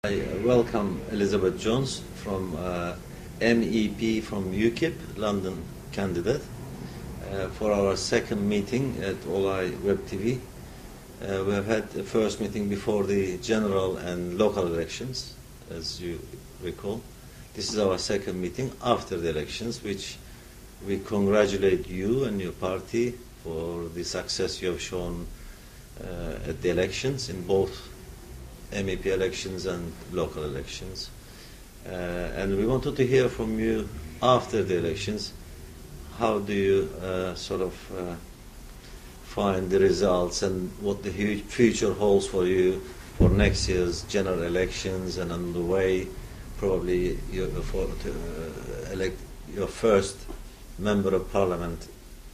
I welcome Elizabeth Jones from MEP from UKIP, London candidate, for our second meeting at Olay Web TV. We have had the first meeting before the general and local elections, as you recall. This is our second meeting after the elections, which we congratulate you and your party for the success you have shown at the elections in both MEP elections and local elections. And we wanted to hear from you after the elections. How do you find the results and what the future holds for you for next year's general elections and on the way probably to elect your first member of parliament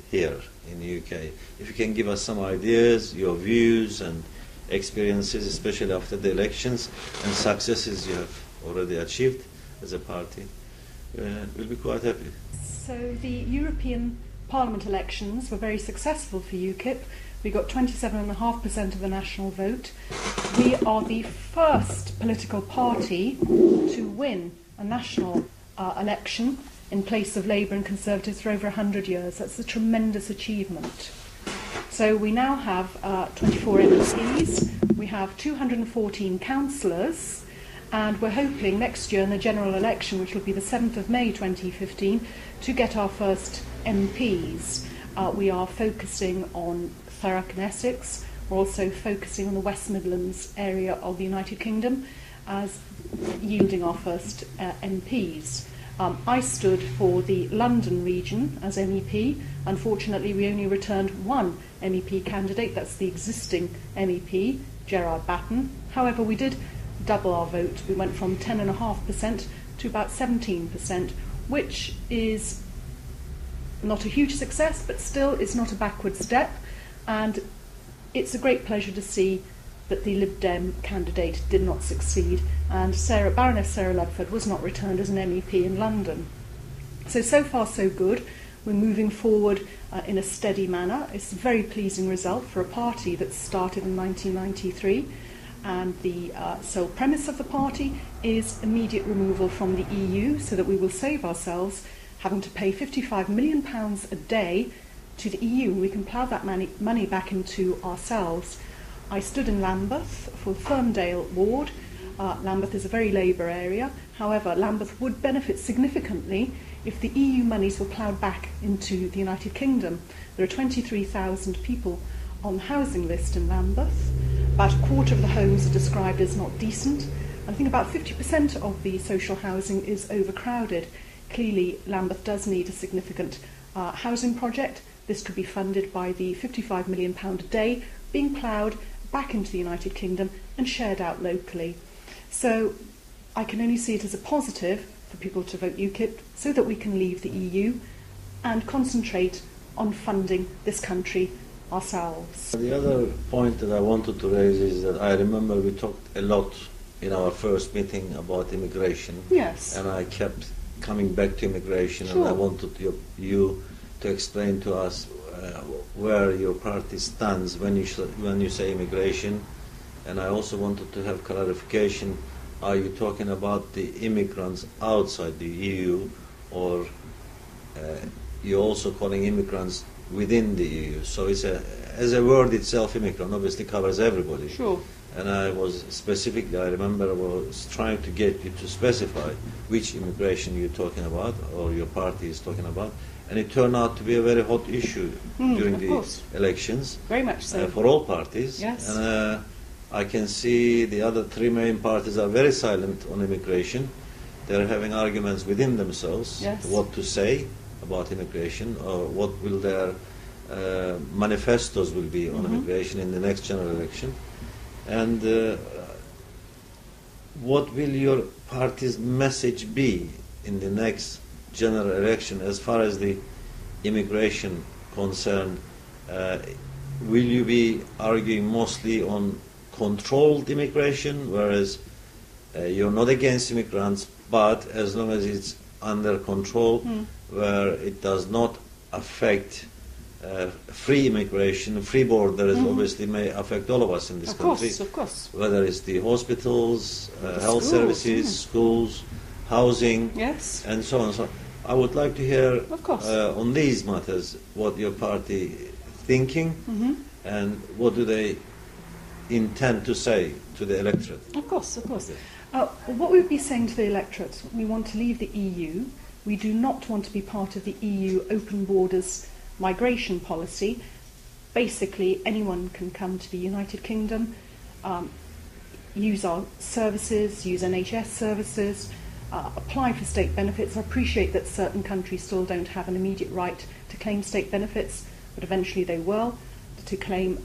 here in the UK? If you can give us some ideas, your views and experiences, especially after the elections and successes you have already achieved as a party, we'll be quite happy. So the European Parliament elections were very successful for UKIP. We got 27.5% of the national vote. We are the first political party to win a national election in place of Labour and Conservatives for over 100 years. That's a tremendous achievement. So we now have 24 MPs, we have 214 councillors, and we're hoping next year in the general election, which will be the 7th of May 2015, to get our first MPs. We are focusing on Thurrock and Essex. We're also focusing on the West Midlands area of the United Kingdom as yielding our first MPs. I stood for the London region as MEP. Unfortunately, we only returned one MEP candidate. That's the existing MEP, Gerard Batten. However, we did double our vote. We went from 10.5% to about 17%, which is not a huge success, but still is not a backward step. And it's a great pleasure to see that the Lib Dem candidate did not succeed, and Baroness Sarah Ludford was not returned as an MEP in London. So far so good. We're moving forward in a steady manner. It's a very pleasing result for a party that started in 1993, and the sole premise of the party is immediate removal from the EU so that we will save ourselves having to pay £55 million a day to the EU, and we can plough that money back into ourselves. I stood in Lambeth for Ferndale ward. Lambeth is a very Labour area. However, Lambeth would benefit significantly if the EU monies were ploughed back into the United Kingdom. There are 23,000 people on the housing list in Lambeth. About a quarter of the homes are described as not decent. And I think about 50% of the social housing is overcrowded. Clearly, Lambeth does need a significant housing project. This could be funded by the £55 million a day being ploughed back into the United Kingdom and shared out locally. So I can only see it as a positive for people to vote UKIP so that we can leave the EU and concentrate on funding this country ourselves. The other point that I wanted to raise is that I remember we talked a lot in our first meeting about immigration. Yes. And I kept coming back to immigration. Sure. And I wanted you to explain to us where your party stands when you say immigration, and I also wanted to have clarification. Are you talking about the immigrants outside the EU, or you're also calling immigrants within the EU? So it's as a word itself, immigrant obviously covers everybody. Sure. And I was specifically, I remember I was trying to get you to specify which immigration you're talking about or your party is talking about. And it turned out to be a very hot issue during the elections. Very much so. For all parties. Yes. And I can see the other three main parties are very silent on immigration. They're having arguments within themselves. Yes. What to say about immigration, or what will their manifestos will be on immigration in the next general election. And what will your party's message be in the next general election as far as the immigration concerned? Will you be arguing mostly on controlled immigration, whereas you're not against immigrants, but as long as it's under control, where it does not affect free immigration, free borders obviously may affect all of us in this country. Of course. Whether it's the hospitals, health schools, services, schools, housing, Yes. and so on. So I would like to hear Of course. on these matters what your party thinking and what do they intend to say to the electorate. Of course. What we would be saying to the electorate, we want to leave the EU. We do not want to be part of the EU open borders migration policy. Basically, anyone can come to the United Kingdom, use our services, use NHS services, apply for state benefits. I appreciate that certain countries still don't have an immediate right to claim state benefits, but eventually they will, to claim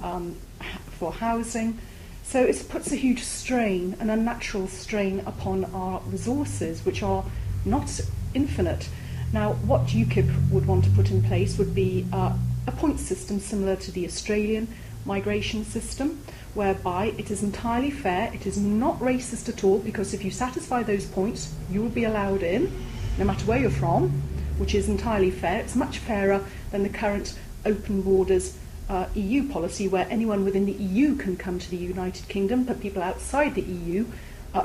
for housing. So it puts a huge strain, an unnatural strain upon our resources, which are not infinite. Now, what UKIP would want to put in place would be a point system similar to the Australian migration system, whereby it is entirely fair, it is not racist at all, because if you satisfy those points, you will be allowed in, no matter where you're from, which is entirely fair. It's much fairer than the current open borders EU policy, where anyone within the EU can come to the United Kingdom, but people outside the EU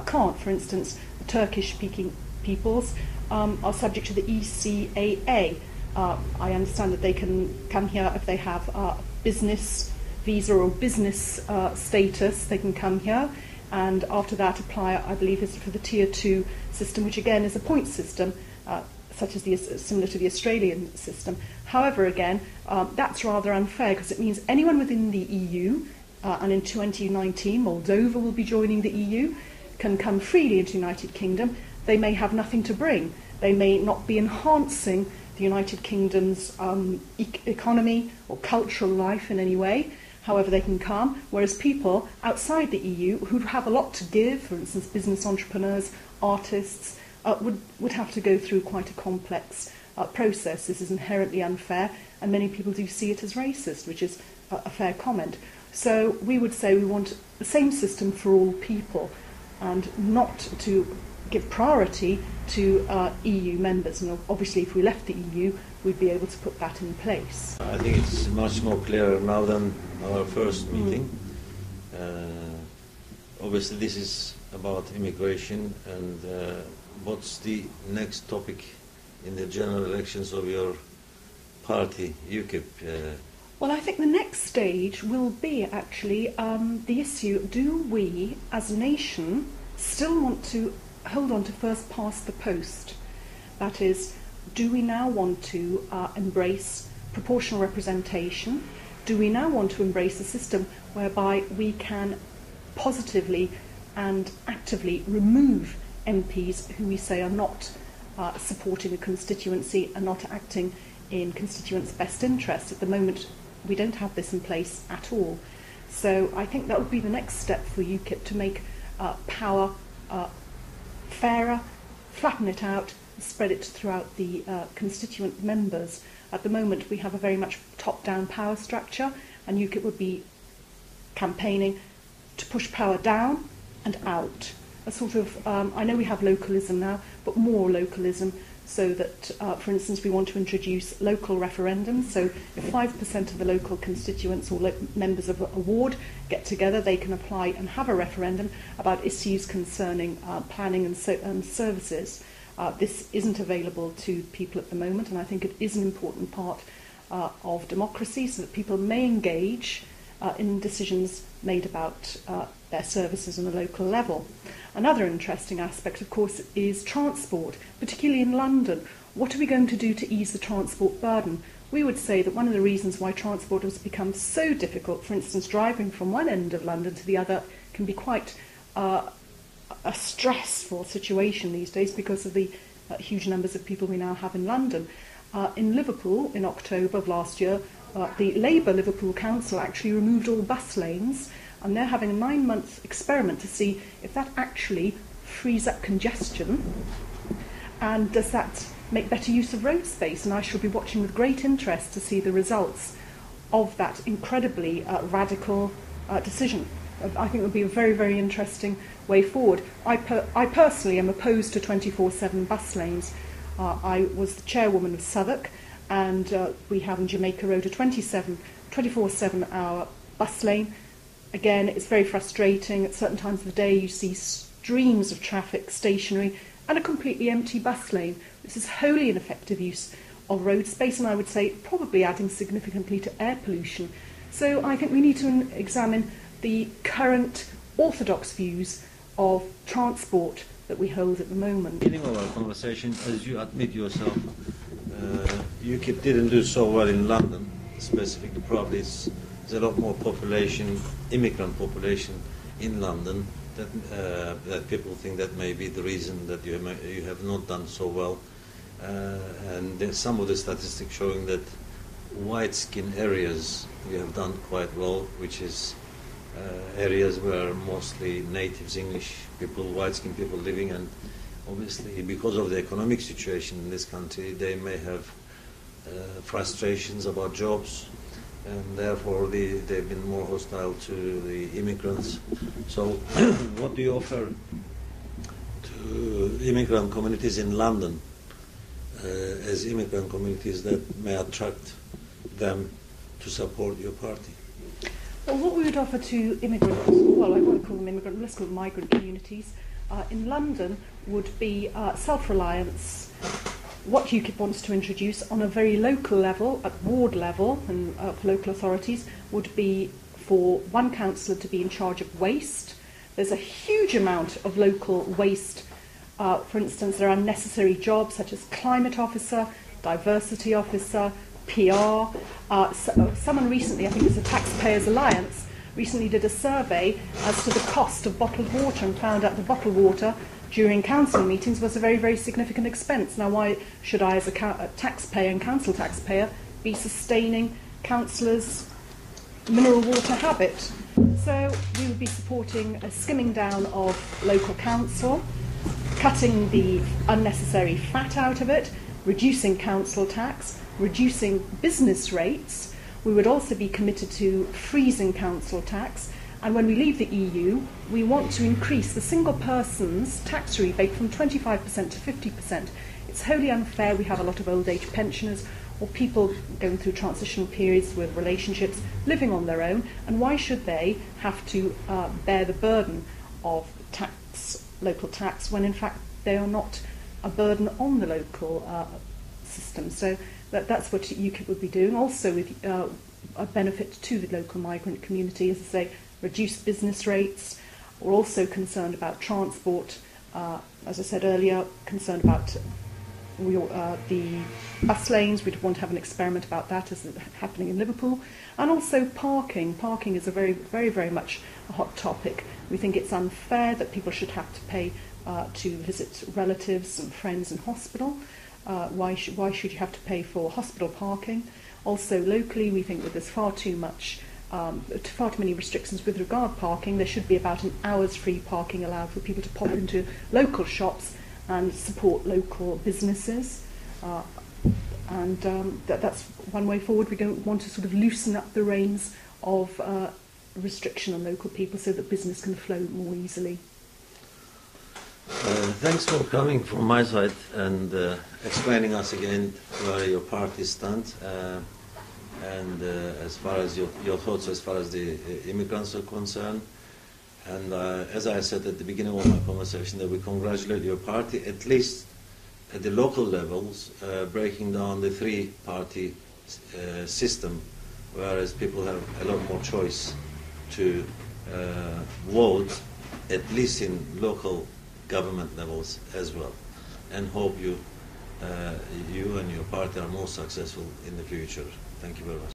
can't. For instance, the Turkish-speaking peoples are subject to the ECAA. I understand that they can come here if they have business visa or business status. They can come here, and after that apply, I believe, is for the Tier 2 system, which again is a point system, such as similar to the Australian system. However, again, that's rather unfair, because it means anyone within the EU, and in 2019 Moldova will be joining the EU, can come freely into the United Kingdom. They may have nothing to bring. They may not be enhancing the United Kingdom's economy or cultural life in any way. However, they can come, whereas people outside the EU who have a lot to give, for instance, business entrepreneurs, artists, would have to go through quite a complex process. This is inherently unfair, and many people do see it as racist, which is a fair comment. So we would say we want the same system for all people, and not to give priority to EU members. And obviously, if we left the EU, we'd be able to put that in place. I think it's much more clear now than our first meeting. Obviously, this is about immigration, and what's the next topic in the general elections of your party, UKIP? Well, I think the next stage will be actually the issue, do we as a nation still want to hold on to first past the post? That is, do we now want to embrace proportional representation? Do we now want to embrace a system whereby we can positively and actively remove MPs who we say are not supporting a constituency and not acting in constituents' best interests? At the moment, we don't have this in place at all. So I think that would be the next step for UKIP, to make power fairer, flatten it out, spread it throughout the constituent members. At the moment, we have a very much top-down power structure, and UKIP would be campaigning to push power down and out. A sort of, I know we have localism now, but more localism, so that, for instance, we want to introduce local referendums. So if 5% of the local constituents or members of a ward get together, they can apply and have a referendum about issues concerning planning and services. This isn't available to people at the moment, and I think it is an important part of democracy, so that people may engage in decisions made about their services on a local level. Another interesting aspect, of course, is transport, particularly in London. What are we going to do to ease the transport burden? We would say that one of the reasons why transport has become so difficult, for instance, driving from one end of London to the other, can be quite a stressful situation these days because of the huge numbers of people we now have in London. In Liverpool, in October of last year, the Labour Liverpool Council actually removed all bus lanes, and they're having a 9-month experiment to see if that actually frees up congestion, and does that make better use of road space. And I shall be watching with great interest to see the results of that incredibly radical decision. I think it would be a very, very interesting way forward. I personally am opposed to 24/7 bus lanes. I was the chairwoman of Southwark, and we have in Jamaica Road a 24/7-hour bus lane. Again, it's very frustrating. At certain times of the day, you see streams of traffic stationary and a completely empty bus lane. This is wholly ineffective use of road space, and I would say probably adding significantly to air pollution. So I think we need to examine the current orthodox views of transport that we hold at the moment. Beginning of our conversation, as you admit yourself, UKIP didn't do so well in London. Specifically, probably there's a lot more population, immigrant population in London, that people think that may be the reason that you have not done so well. And there's some of the statistics showing that white-skinned areas we have done quite well, which is areas where mostly natives, English people, white-skinned people living, and obviously because of the economic situation in this country, they may have frustrations about jobs, and therefore they've been more hostile to the immigrants. So what do you offer to immigrant communities in London as immigrant communities that may attract them to support your party? Well, what we would offer to immigrants, well, I won't call them immigrant, let's call them migrant communities, in London would be self-reliance. What UKIP wants to introduce on a very local level, at ward level, and for local authorities, would be for one councillor to be in charge of waste. There's a huge amount of local waste. For instance, there are unnecessary jobs such as climate officer, diversity officer, PR. Someone recently, I think it was the Taxpayers Alliance, recently did a survey as to the cost of bottled water and found out the bottled water during council meetings was a very, very significant expense. Now, why should I, as a taxpayer and council taxpayer, be sustaining councillors' mineral water habit? So we would be supporting a skimming down of local council, cutting the unnecessary fat out of it, reducing council tax, reducing business rates. We would also be committed to freezing council tax, and when we leave the EU, we want to increase the single person's tax rebate from 25% to 50%. It's wholly unfair. We have a lot of old age pensioners or people going through transitional periods with relationships, living on their own, and why should they have to bear the burden of local tax, when in fact they are not a burden on the local system? So that's what UKIP would be doing, also with a benefit to the local migrant community, as I say, reduced business rates. We're also concerned about transport, as I said earlier, concerned about the bus lanes. We'd want to have an experiment about that, as is happening in Liverpool. And also parking. Parking is a very, very, very much a hot topic. We think it's unfair that people should have to pay to visit relatives and friends in hospital. Why should you have to pay for hospital parking? Also locally, we think that there's far too many restrictions with regard to parking. There should be about an hour's free parking allowed for people to pop into local shops and support local businesses. That's one way forward. We don't want to sort of loosen up the reins of restriction on local people so that business can flow more easily. Thanks for coming from my side and explaining us again where your party stands, and as far as your thoughts as far as the immigrants are concerned. And as I said at the beginning of my conversation, that we congratulate your party, at least at the local levels, breaking down the three-party system, whereas people have a lot more choice to vote, at least in local government levels as well, and hope you and your party are more successful in the future. Thank you very much.